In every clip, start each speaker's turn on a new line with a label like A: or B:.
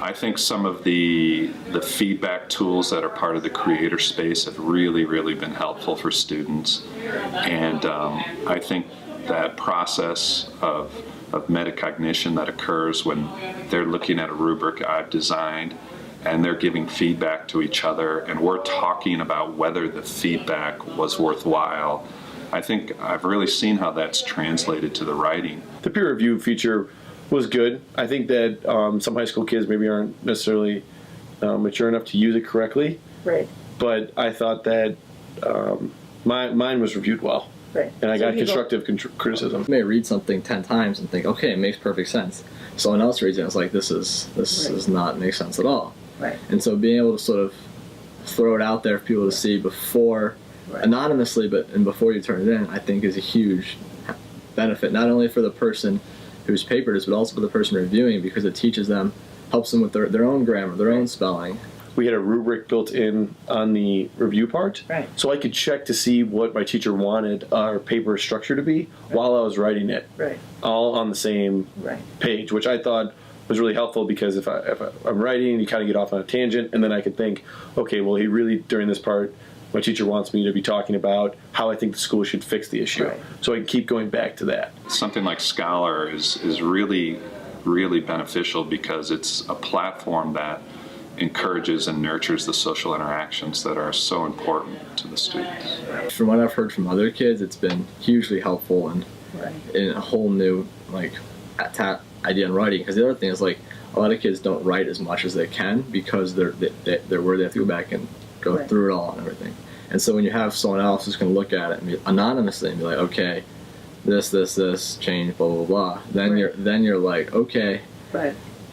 A: I think some of the feedback tools that are part of the creator space have really been helpful for students. And I think that process of metacognition that occurs when they're looking at a rubric I've designed and they're giving feedback to each other and we're talking about whether the feedback was worthwhile. I think I've really seen how that's translated to the writing.
B: The peer review feature was good. I think that some high school kids maybe aren't necessarily mature enough to use it correctly.
C: Right.
B: But I thought that mine was reviewed well.
C: Right.
B: And I got constructive criticism.
D: You may read something 10 times and think, okay, it makes perfect sense. Someone else reads it and it's like, this does not make sense at all.
C: Right.
D: And so being able to sort of throw it out there for people to see before, anonymously, and before you turn it in, I think is a huge benefit, not only for the person whose paper it is, but also for the person reviewing, because it teaches them, helps them with their own grammar, their own spelling.
B: We had a rubric built in on the review part,
C: Right.
B: so I could check to see what my teacher wanted our paper structure to be while I was writing it,
C: Right.
B: all on the same page, which I thought was really helpful, because if I'm writing, you kind of get off on a tangent, and then I could think, okay, well, he really, during this part, my teacher wants me to be talking about how I think the school should fix the issue.
C: Right.
B: So I can keep going back to that.
A: Something like Scholar is really beneficial because it's a platform that encourages and nurtures the social interactions that are so important to the students.
D: From what I've heard from other kids, it's been hugely helpful and in a whole new idea in writing. Because the other thing is, like, a lot of kids don't write as much as they can because they're worried they have to go back and go through it all and everything. And so when you have someone else who's going to look at it and be anonymously and be like, okay, this change, blah blah blah, then you're like, okay,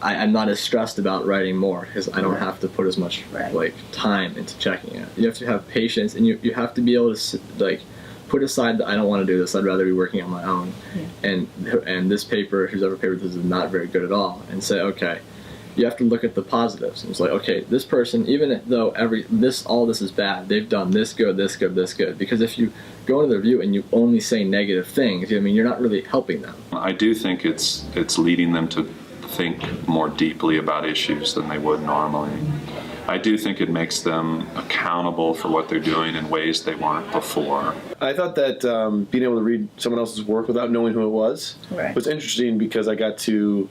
D: I'm not as stressed about writing more because I don't have to put as much like time into checking it. You have to have patience, and you have to be able to like put aside that I don't want to do this, I'd rather be working on my own, and this paper, whoever paper this is not very good at all, and say, okay, you have to look at the positives. And it's like, okay, this person, even though all this is bad, they've done this good, this good, this good. Because if you go into the review and you only say negative things, I mean, you're not really helping them.
A: I do think it's leading them to think more deeply about issues than they would normally. I do think it makes them accountable for what they're doing in ways they weren't before.
B: I thought that being able to read someone else's work without knowing who it was interesting, because I got to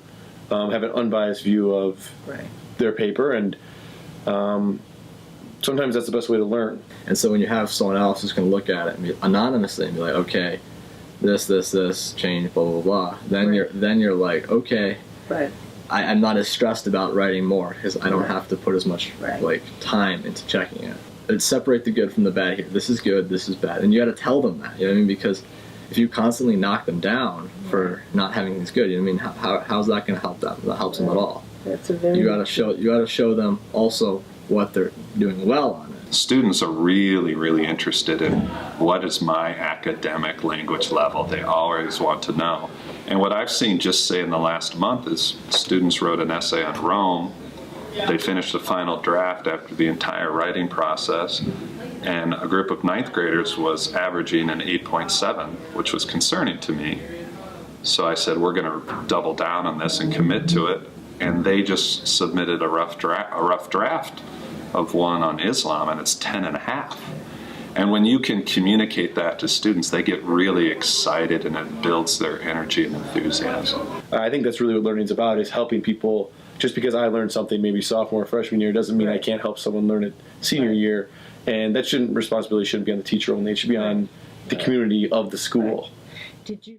B: have an unbiased view of their paper, and sometimes that's the best way to learn. And so when you have someone else who's going to look at it and be anonymously and be like, okay, this change, blah blah blah, then you're like, okay, I'm not as stressed about writing more because I don't have to put as much like time into checking it. It's separate the good from the bad here. This is good, this is bad, and you got to tell them that. You know what I mean? Because if you constantly knock them down for not having things good, you know what I mean? How's that going to help them? That helps them at all. You got to show them also what they're doing well on it.
A: Students are really interested in what is my academic language level. They always want to know. And what I've seen just say in the last month is students wrote an essay on Rome. They finished the final draft after the entire writing process, and a group of ninth graders was averaging an 8.7, which was concerning to me. So I said, we're going to double down on this and commit to it. And they just submitted a rough draft of one on Islam, and it's 10.5. And when you can communicate that to students, they get really excited, and it builds their energy and enthusiasm.
B: I think that's really what learning's about, is helping people. Just because I learned something maybe sophomore or freshman year doesn't mean I can't help someone learn it senior year. And that responsibility shouldn't be on the teacher only. It should be on the community of the school.
C: Did you